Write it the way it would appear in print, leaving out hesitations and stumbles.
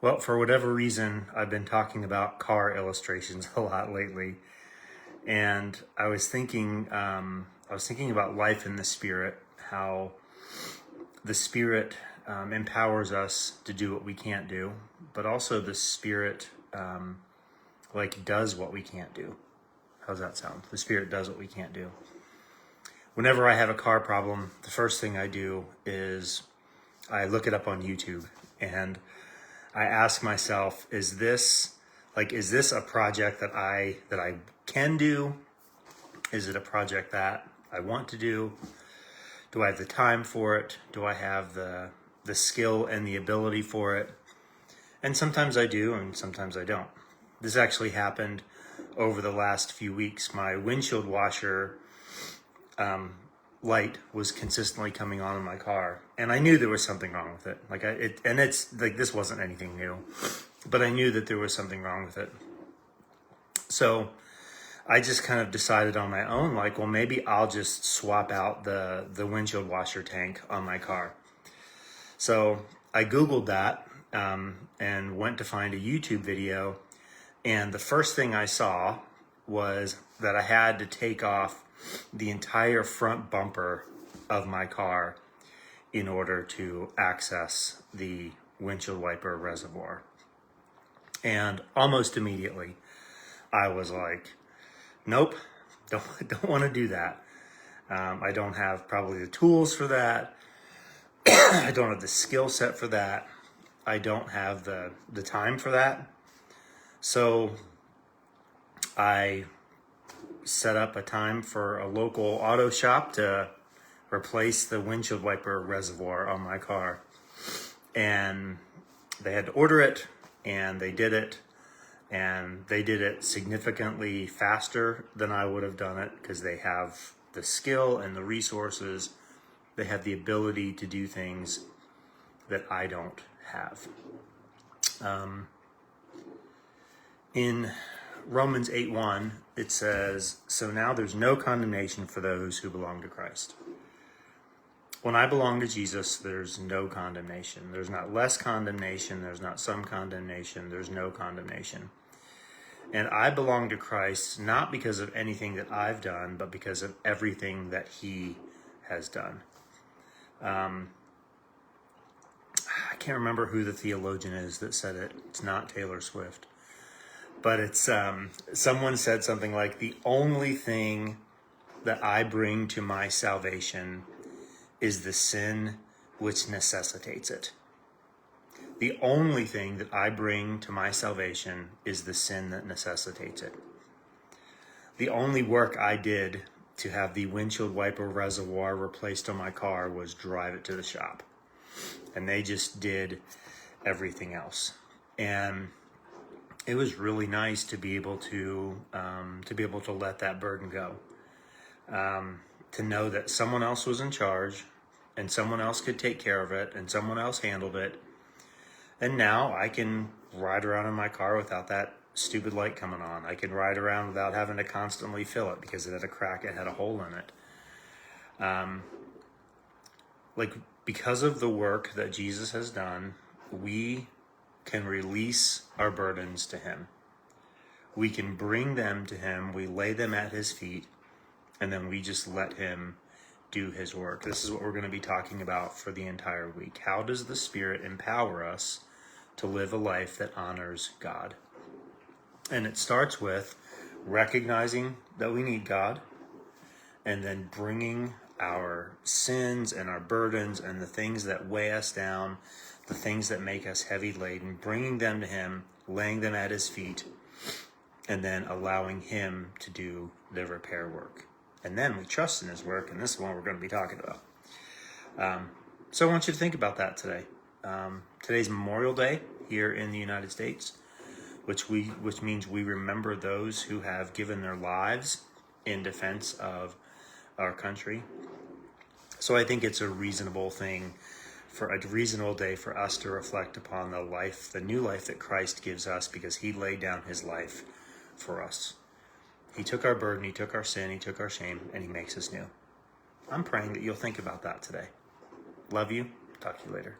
Well, for whatever reason, I've been talking about car illustrations a lot lately, and I was thinking about life in the Spirit, how the Spirit empowers us to do what we can't do, but also the Spirit does what we can't do. How's that sound? The Spirit does what we can't do. Whenever I have a car problem, the first thing I do is I look it up on YouTube and I ask myself, is this a project that I can do? Is it a project that I want to do? Do I have the time for it? Do I have the skill and the ability for it? And sometimes I do, and sometimes I don't. This actually happened over the last few weeks. My windshield washer light was consistently coming on in my car, and I knew there was something wrong with it. This wasn't anything new, but I knew that there was something wrong with it. So I just kind of decided on my own, well, maybe I'll just swap out the windshield washer tank on my car. So I Googled that and went to find a YouTube video, and the first thing I saw was that I had to take off the entire front bumper of my car in order to access the windshield wiper reservoir. And almost immediately, I was like, nope, don't want to do that. I don't have probably the tools for that. I don't have the skill set for that. I don't have the time for that. So I set up a time for a local auto shop to replace the windshield wiper reservoir on my car. And they had to order it, and they did it. And they did it significantly faster than I would have done it because they have the skill and the resources. They have the ability to do things that I don't have. In Romans 8:1, it says, "So now there's no condemnation for those who belong to Christ." When I belong to Jesus, there's no condemnation. There's not less condemnation. There's not some condemnation. There's no condemnation. And I belong to Christ not because of anything that I've done, but because of everything that He has done. I can't remember who the theologian is that said it. It's not Taylor Swift. But it's someone said something like, the only thing that I bring to my salvation is the sin which necessitates it. The only thing that I bring to my salvation is the sin that necessitates it. The only work I did to have the windshield wiper reservoir replaced on my car was drive it to the shop. And they just did everything else. And it was really nice to be able to let that burden go. To know that someone else was in charge and someone else could take care of it and someone else handled it. And now I can ride around in my car without that stupid light coming on. I can ride around without having to constantly fill it because it had a crack, it had a hole in it. Because of the work that Jesus has done, we can release our burdens to Him. We can bring them to Him, we lay them at His feet, and then we just let Him do His work. This is what we're going to be talking about for the entire week. How does the Spirit empower us to live a life that honors God? And it starts with recognizing that we need God, and then bringing our sins and our burdens and the things that weigh us down, the things that make us heavy laden, bringing them to Him, laying them at His feet, and then allowing Him to do the repair work. And then we trust in His work, and this is what we're going to be talking about. So I want you to think about that today. Today's Memorial Day here in the United States, which means we remember those who have given their lives in defense of our country. So I think it's a reasonable day for us to reflect upon the new life that Christ gives us because He laid down His life for us. He took our burden, He took our sin, He took our shame, and He makes us new. I'm praying that you'll think about that today. Love you. Talk to you later.